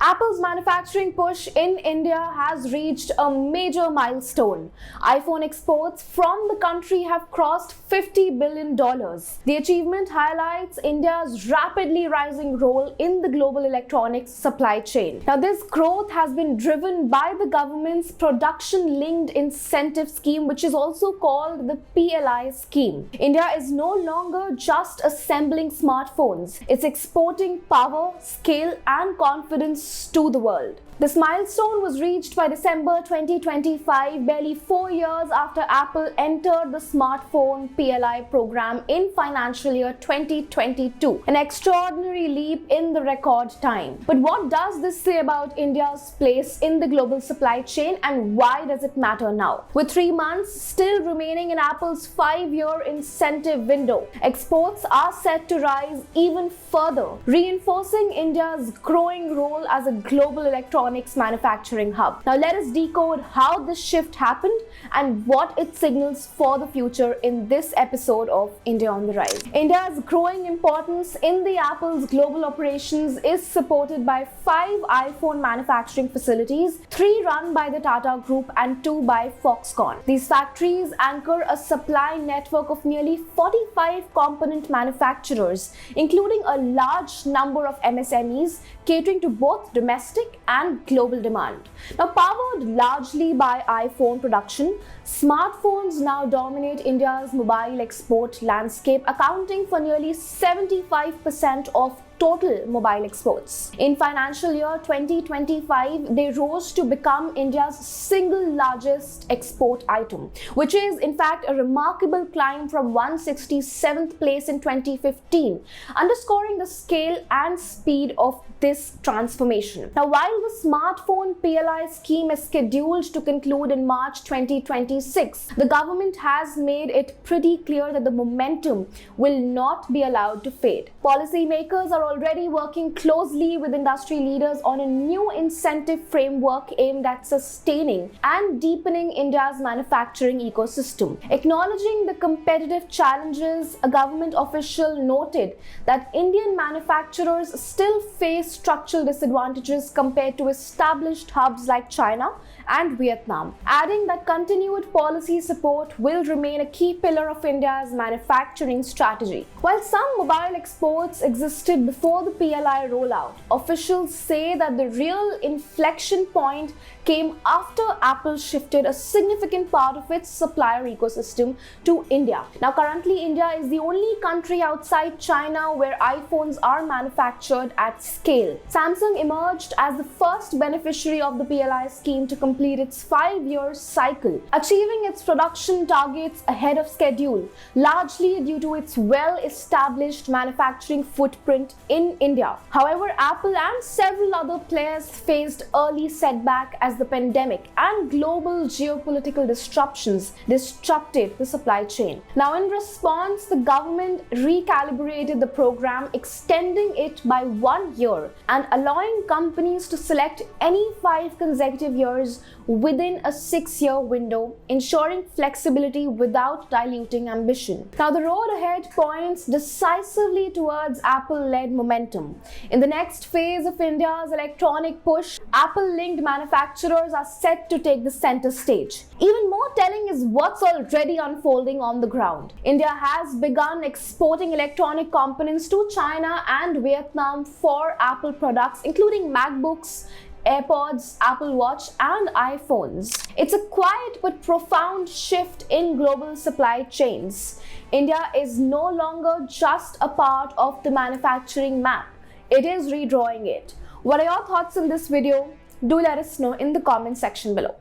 Apple's manufacturing push in India has reached a major milestone. iPhone exports from the country have crossed $50 billion. The achievement highlights India's rapidly rising role in the global electronics supply chain. Now, this growth has been driven by the government's production-linked incentive scheme, which is also called the PLI scheme. India is no longer just assembling smartphones. It's exporting power, scale, and confidence to the world. This milestone was reached by December 2025, barely 4 years after Apple entered the smartphone PLI program in financial year 2022, an extraordinary leap in the record time. But what does this say about India's place in the global supply chain, and why does it matter now? With 3 months still remaining in Apple's 5-year incentive window, exports are set to rise even further, reinforcing India's growing role as a global electronics manufacturing hub. Now let us decode how this shift happened and what it signals for the future in this episode of India on the Rise. India's growing importance in the Apple's global operations is supported by 5 iPhone manufacturing facilities, 3 run by the Tata Group and 2 by Foxconn. These factories anchor a supply network of nearly 45 component manufacturers, including a large number of MSMEs catering to both domestic and global demand. Now, powered largely by iPhone production, smartphones now dominate India's mobile export landscape, accounting for nearly 75% of total mobile exports. In financial year 2025, they rose to become India's single largest export item, which is in fact a remarkable climb from 167th place in 2015, underscoring the scale and speed of this transformation. Now, while the smartphone PLI scheme is scheduled to conclude in March 2026, the government has made it pretty clear that the momentum will not be allowed to fade. Policymakers are already working closely with industry leaders on a new incentive framework aimed at sustaining and deepening India's manufacturing ecosystem. Acknowledging the competitive challenges, a government official noted that Indian manufacturers still face structural disadvantages compared to established hubs like China and Vietnam, adding that continued policy support will remain a key pillar of India's manufacturing strategy. While some mobile exports existed before the PLI rollout, officials say that the real inflection point came after Apple shifted a significant part of its supplier ecosystem to India. Now, currently, India is the only country outside China where iPhones are manufactured at scale. Samsung emerged as the first beneficiary of the PLI scheme to complete its 5-year cycle, achieving its production targets ahead of schedule, largely due to its well-established manufacturing footprint in India. However, Apple and several other players faced early setback as the pandemic and global geopolitical disruptions disrupted the supply chain. Now, in response, the government recalibrated the program, extending it by 1 year and allowing companies to select any 5 consecutive years within a 6-year window, ensuring flexibility without diluting ambition. Now, the road ahead points decisively towards Apple-led momentum. In the next phase of India's electronic push, Apple-linked manufacturers are set to take the center stage. Even more telling is what's already unfolding on the ground. India has begun exporting electronic components to China and Vietnam for Apple products, including MacBooks, AirPods, Apple Watch, and iPhones. It's a quiet but profound shift in global supply chains. India is no longer just a part of the manufacturing map. It is redrawing it. What are your thoughts on this video? Do let us know in the comment section below.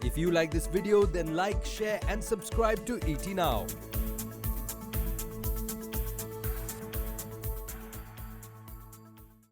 If you like this video, then like, share and subscribe to ET Now.